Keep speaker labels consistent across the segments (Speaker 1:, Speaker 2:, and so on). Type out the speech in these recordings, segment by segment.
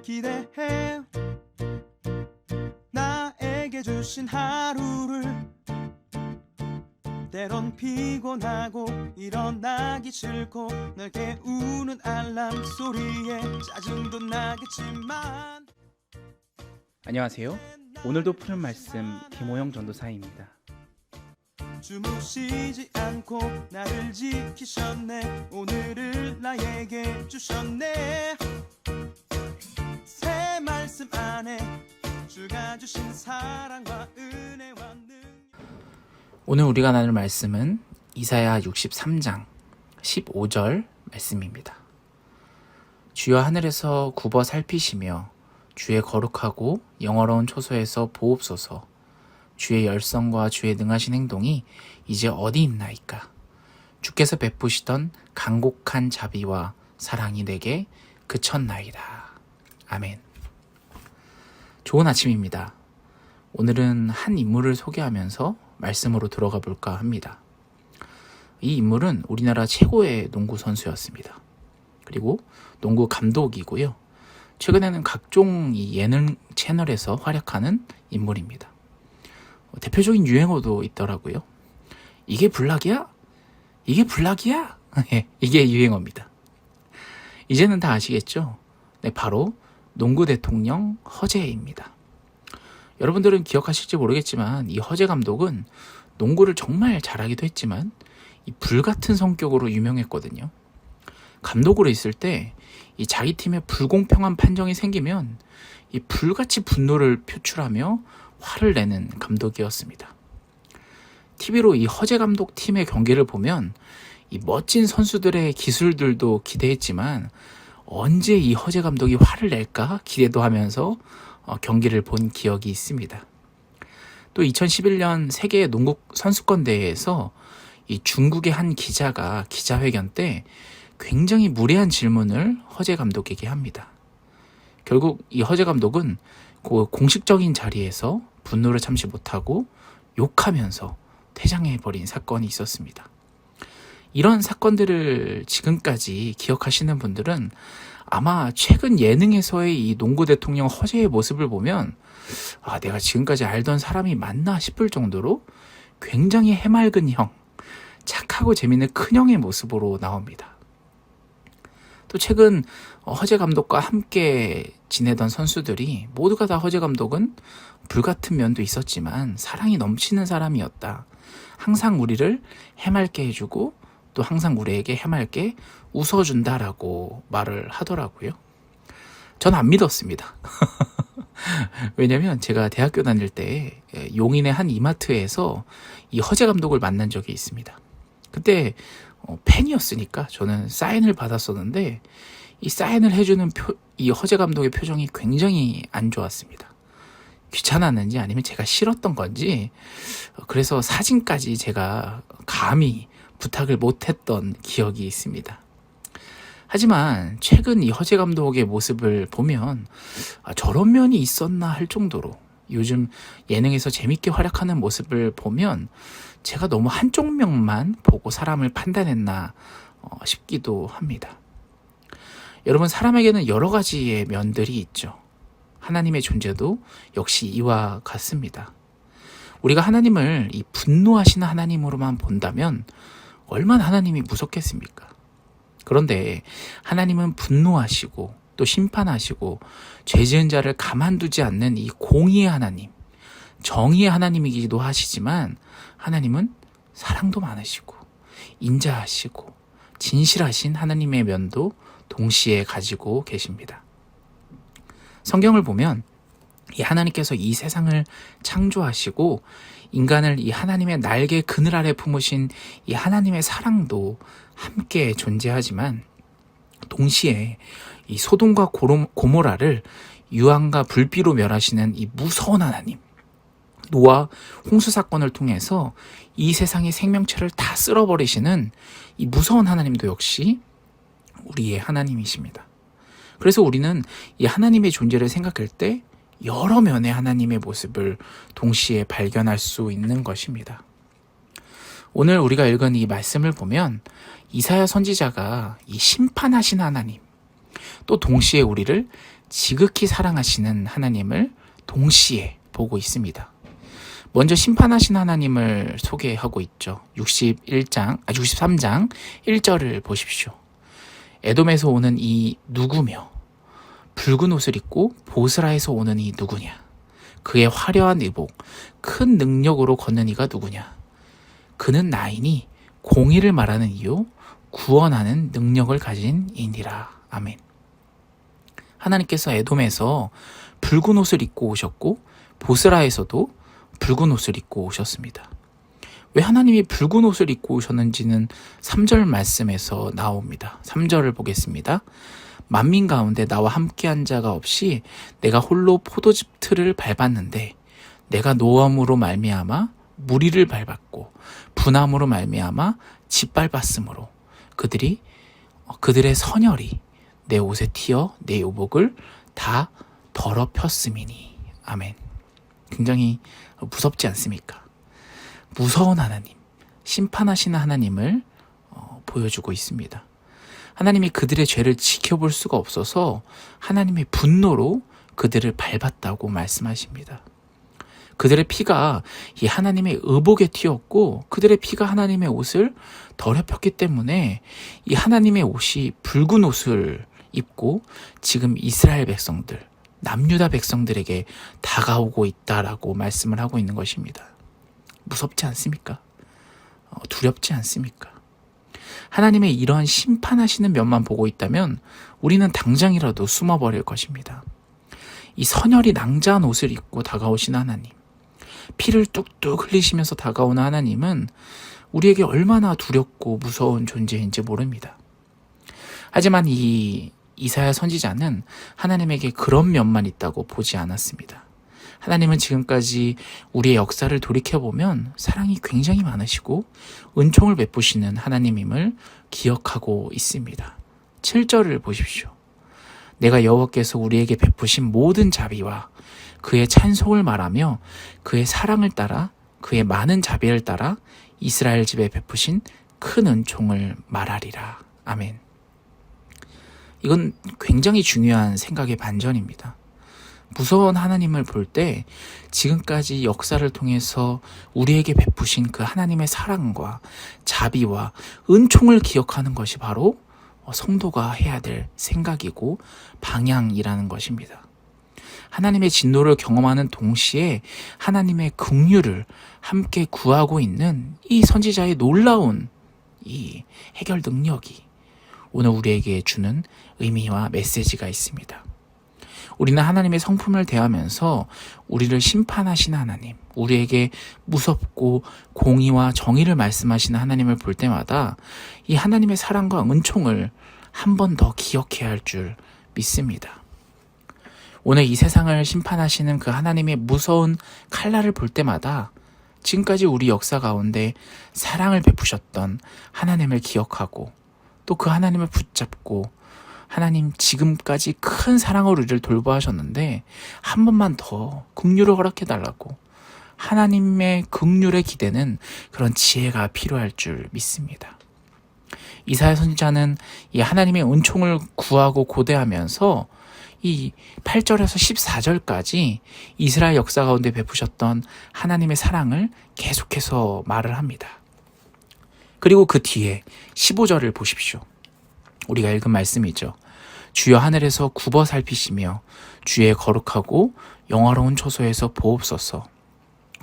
Speaker 1: 기대해 나에게 주신 하루를 때론 피곤하고 일어나기 싫고 널 깨우는 알람 소리에 짜증도 나겠지만
Speaker 2: 안녕하세요. 오늘도 푸른 말씀 김호영 전도사입니다.
Speaker 1: 주무시지 않고 나를 지키셨네. 오늘을 나에게 주셨네. 새 말씀 안에 주가 주신 사랑과 은혜와
Speaker 2: 오늘 우리가 나눌 말씀은 이사야 63장 15절 말씀입니다. 주여 하늘에서 굽어 살피시며 주의 거룩하고 영화로운 초소에서 보옵소서. 주의 열성과 주의 능하신 행동이 이제 어디 있나이까. 주께서 베푸시던 간곡한 자비와 사랑이 내게 그쳤나이다. 아멘. 좋은 아침입니다. 오늘은 한 인물을 소개하면서 말씀으로 들어가 볼까 합니다. 이 인물은 우리나라 최고의 농구 선수였습니다. 그리고 농구 감독이고요. 최근에는 각종 예능 채널에서 활약하는 인물입니다. 대표적인 유행어도 있더라고요. 이게 블락이야? 이게 블락이야? 이게 유행어입니다. 이제는 다 아시겠죠? 네, 바로 농구 대통령 허재입니다. 여러분들은 기억하실지 모르겠지만 이 허재 감독은 농구를 정말 잘하기도 했지만 이 불같은 성격으로 유명했거든요. 감독으로 있을 때 이 자기 팀에 불공평한 판정이 생기면 이 불같이 분노를 표출하며 화를 내는 감독이었습니다. TV로 이 허재 감독 팀의 경기를 보면 이 멋진 선수들의 기술들도 기대했지만 언제 이 허재 감독이 화를 낼까 기대도 하면서 경기를 본 기억이 있습니다. 또 2011년 세계 농구 선수권 대회에서 이 중국의 한 기자가 기자회견 때 굉장히 무례한 질문을 허재 감독에게 합니다. 결국 이 허재 감독은 그 공식적인 자리에서 분노를 참지 못하고 욕하면서 퇴장해버린 사건이 있었습니다. 이런 사건들을 지금까지 기억하시는 분들은 아마 최근 예능에서의 이 농구 대통령 허재의 모습을 보면 내가 지금까지 알던 사람이 맞나 싶을 정도로 굉장히 해맑은 형, 착하고 재밌는 큰형의 모습으로 나옵니다. 또 최근 허재 감독과 함께 지내던 선수들이 모두가 다 허재 감독은 불같은 면도 있었지만 사랑이 넘치는 사람이었다. 항상 우리를 해맑게 해주고 또 항상 우리에게 해맑게 웃어준다라고 말을 하더라고요. 전 안 믿었습니다. 왜냐면 제가 대학교 다닐 때 용인의 한 이마트에서 이 허재 감독을 만난 적이 있습니다. 그때 팬이었으니까 저는 사인을 받았었는데 이 사인을 해주는 이 허재 감독의 표정이 굉장히 안 좋았습니다. 귀찮았는지 아니면 제가 싫었던 건지 그래서 사진까지 제가 감히 부탁을 못했던 기억이 있습니다. 하지만 최근 이 허재 감독의 모습을 보면 저런 면이 있었나 할 정도로 요즘 예능에서 재밌게 활약하는 모습을 보면 제가 너무 한쪽 면만 보고 사람을 판단했나 싶기도 합니다. 여러분, 사람에게는 여러 가지의 면들이 있죠. 하나님의 존재도 역시 이와 같습니다. 우리가 하나님을 이 분노하시는 하나님으로만 본다면 얼마나 하나님이 무섭겠습니까? 그런데 하나님은 분노하시고 또 심판하시고 죄 지은 자를 가만두지 않는 이 공의의 하나님, 정의의 하나님이기도 하시지만 하나님은 사랑도 많으시고 인자하시고 진실하신 하나님의 면도 동시에 가지고 계십니다. 성경을 보면 이 하나님께서 이 세상을 창조하시고 인간을 이 하나님의 날개 그늘 아래 품으신 이 하나님의 사랑도 함께 존재하지만 동시에 이 소돔과 고모라를 유황과 불비로 멸하시는 이 무서운 하나님, 노아 홍수 사건을 통해서 이 세상의 생명체를 다 쓸어버리시는 이 무서운 하나님도 역시 우리의 하나님이십니다. 그래서 우리는 이 하나님의 존재를 생각할 때 여러 면의 하나님의 모습을 동시에 발견할 수 있는 것입니다. 오늘 우리가 읽은 이 말씀을 보면 이사야 선지자가 이 심판하신 하나님, 또 동시에 우리를 지극히 사랑하시는 하나님을 동시에 보고 있습니다. 먼저 심판하신 하나님을 소개하고 있죠. 63장 1절을 보십시오. 에돔에서 오는 이 누구며 붉은 옷을 입고 보스라에서 오는 이 누구냐? 그의 화려한 의복, 큰 능력으로 걷는 이가 누구냐? 그는 나이니 공의를 말하는 이요 구원하는 능력을 가진 이니라. 아멘. 하나님께서 에돔에서 붉은 옷을 입고 오셨고 보스라에서도 붉은 옷을 입고 오셨습니다. 왜 하나님이 붉은 옷을 입고 오셨는지는 3절 말씀에서 나옵니다. 3절을 보겠습니다. 만민 가운데 나와 함께한 자가 없이 내가 홀로 포도즙 틀을 밟았는데 내가 노함으로 말미암아 무리를 밟았고 분함으로 말미암아 짓밟았으므로 그들의 선혈이 내 옷에 튀어 내 의복을 다 더럽혔음이니. 아멘. 굉장히 무섭지 않습니까? 무서운 하나님, 심판하시는 하나님을 보여주고 있습니다. 하나님이 그들의 죄를 지켜볼 수가 없어서 하나님의 분노로 그들을 밟았다고 말씀하십니다. 그들의 피가 이 하나님의 의복에 튀었고 그들의 피가 하나님의 옷을 더럽혔기 때문에 이 하나님의 옷이 붉은 옷을 입고 지금 이스라엘 백성들, 남유다 백성들에게 다가오고 있다라고 말씀을 하고 있는 것입니다. 무섭지 않습니까? 두렵지 않습니까? 하나님의 이러한 심판하시는 면만 보고 있다면 우리는 당장이라도 숨어버릴 것입니다. 이 선혈이 낭자한 옷을 입고 다가오신 하나님, 피를 뚝뚝 흘리시면서 다가오는 하나님은 우리에게 얼마나 두렵고 무서운 존재인지 모릅니다. 하지만 이 이사야 선지자는 하나님에게 그런 면만 있다고 보지 않았습니다. 하나님은 지금까지 우리의 역사를 돌이켜보면 사랑이 굉장히 많으시고 은총을 베푸시는 하나님임을 기억하고 있습니다. 7절을 보십시오. 내가 여호와께서 우리에게 베푸신 모든 자비와 그의 찬송을 말하며 그의 사랑을 따라 그의 많은 자비를 따라 이스라엘 집에 베푸신 큰 은총을 말하리라. 아멘. 이건 굉장히 중요한 생각의 반전입니다. 무서운 하나님을 볼 때 지금까지 역사를 통해서 우리에게 베푸신 그 하나님의 사랑과 자비와 은총을 기억하는 것이 바로 성도가 해야 될 생각이고 방향이라는 것입니다. 하나님의 진노를 경험하는 동시에 하나님의 긍휼을 함께 구하고 있는 이 선지자의 놀라운 이 해결 능력이 오늘 우리에게 주는 의미와 메시지가 있습니다. 우리는 하나님의 성품을 대하면서 우리를 심판하시는 하나님, 우리에게 무섭고 공의와 정의를 말씀하시는 하나님을 볼 때마다 이 하나님의 사랑과 은총을 한 번 더 기억해야 할 줄 믿습니다. 오늘 이 세상을 심판하시는 그 하나님의 무서운 칼날을 볼 때마다 지금까지 우리 역사 가운데 사랑을 베푸셨던 하나님을 기억하고 또 그 하나님을 붙잡고 하나님 지금까지 큰 사랑으로 우리를 돌보하셨는데 한 번만 더 긍휼을 허락해달라고 하나님의 긍휼에 기대는 그런 지혜가 필요할 줄 믿습니다. 이사야 선지자는 이 하나님의 은총을 구하고 고대하면서 이 8절에서 14절까지 이스라엘 역사 가운데 베푸셨던 하나님의 사랑을 계속해서 말을 합니다. 그리고 그 뒤에 15절을 보십시오. 우리가 읽은 말씀이죠. 주여 하늘에서 굽어 살피시며 주의 거룩하고 영화로운 처소에서 보옵소서.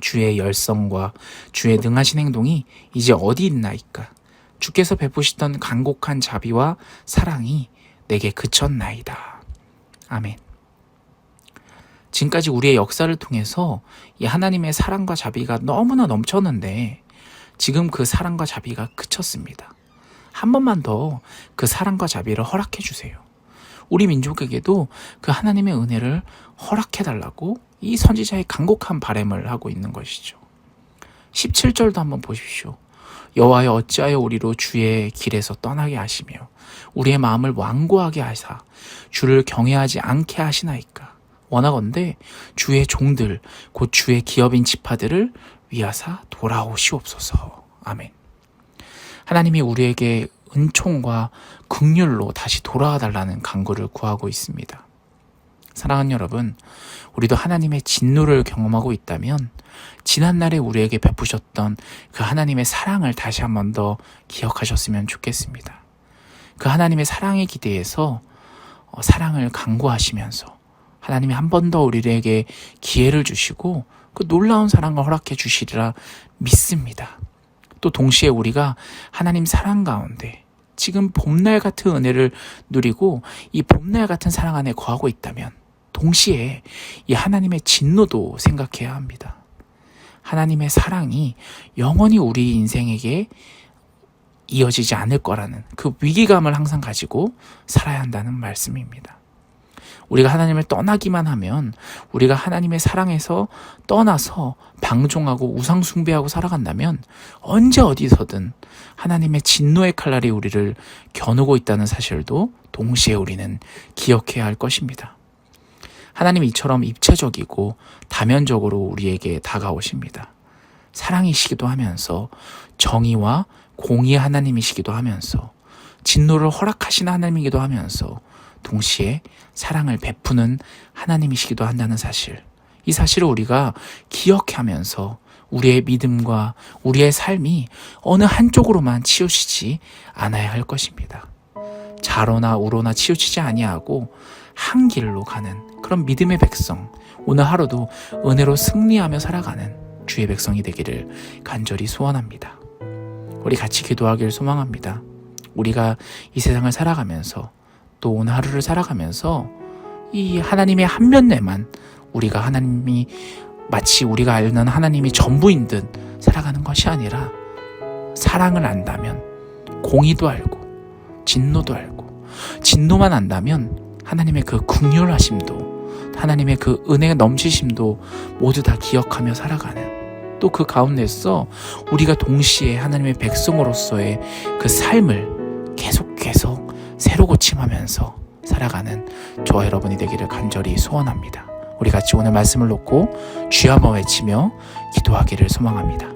Speaker 2: 주의 열성과 주의 능하신 행동이 이제 어디 있나이까. 주께서 베푸시던 간곡한 자비와 사랑이 내게 그쳤나이다. 아멘. 지금까지 우리의 역사를 통해서 이 하나님의 사랑과 자비가 너무나 넘쳤는데 지금 그 사랑과 자비가 그쳤습니다. 한 번만 더 그 사랑과 자비를 허락해 주세요. 우리 민족에게도 그 하나님의 은혜를 허락해달라고 이 선지자의 간곡한 바람을 하고 있는 것이죠. 17절도 한번 보십시오. 여호와여 어찌하여 우리로 주의 길에서 떠나게 하시며 우리의 마음을 완고하게 하사 주를 경외하지 않게 하시나이까. 원하건대 주의 종들 곧 주의 기업인 지파들을 위하사 돌아오시옵소서. 아멘. 하나님이 우리에게 은총과 긍휼로 다시 돌아와 달라는 간구를 구하고 있습니다. 사랑하는 여러분, 우리도 하나님의 진노를 경험하고 있다면 지난날에 우리에게 베푸셨던 그 하나님의 사랑을 다시 한 번 더 기억하셨으면 좋겠습니다. 그 하나님의 사랑에 기대해서 사랑을 강구하시면서 하나님이 한 번 더 우리에게 기회를 주시고 그 놀라운 사랑을 허락해 주시리라 믿습니다. 또 동시에 우리가 하나님 사랑 가운데 지금 봄날 같은 은혜를 누리고 이 봄날 같은 사랑 안에 거하고 있다면 동시에 이 하나님의 진노도 생각해야 합니다. 하나님의 사랑이 영원히 우리 인생에게 이어지지 않을 거라는 그 위기감을 항상 가지고 살아야 한다는 말씀입니다. 우리가 하나님을 떠나기만 하면 우리가 하나님의 사랑에서 떠나서 방종하고 우상숭배하고 살아간다면 언제 어디서든 하나님의 진노의 칼날이 우리를 겨누고 있다는 사실도 동시에 우리는 기억해야 할 것입니다. 하나님이 이처럼 입체적이고 다면적으로 우리에게 다가오십니다. 사랑이시기도 하면서 정의와 공의의 하나님이시기도 하면서 진노를 허락하시는 하나님이기도 하면서 동시에 사랑을 베푸는 하나님이시기도 한다는 사실, 이 사실을 우리가 기억하면서 우리의 믿음과 우리의 삶이 어느 한쪽으로만 치우치지 않아야 할 것입니다. 좌로나 우로나 치우치지 아니하고 한 길로 가는 그런 믿음의 백성, 오늘 하루도 은혜로 승리하며 살아가는 주의 백성이 되기를 간절히 소원합니다. 우리 같이 기도하기를 소망합니다. 우리가 이 세상을 살아가면서 또 오늘 하루를 살아가면서 이 하나님의 한 면에만 우리가 하나님이 마치 우리가 아는 하나님이 전부인 듯 살아가는 것이 아니라 사랑을 안다면 공의도 알고 진노도 알고 진노만 안다면 하나님의 그 긍휼하심도 하나님의 그 은혜의 넘치심도 모두 다 기억하며 살아가는, 또 그 가운데서 우리가 동시에 하나님의 백성으로서의 그 삶을 계속 새로 고침하면서 살아가는 저와 여러분이 되기를 간절히 소원합니다. 우리 같이 오늘 말씀을 놓고 주여 한번 외치며 기도하기를 소망합니다.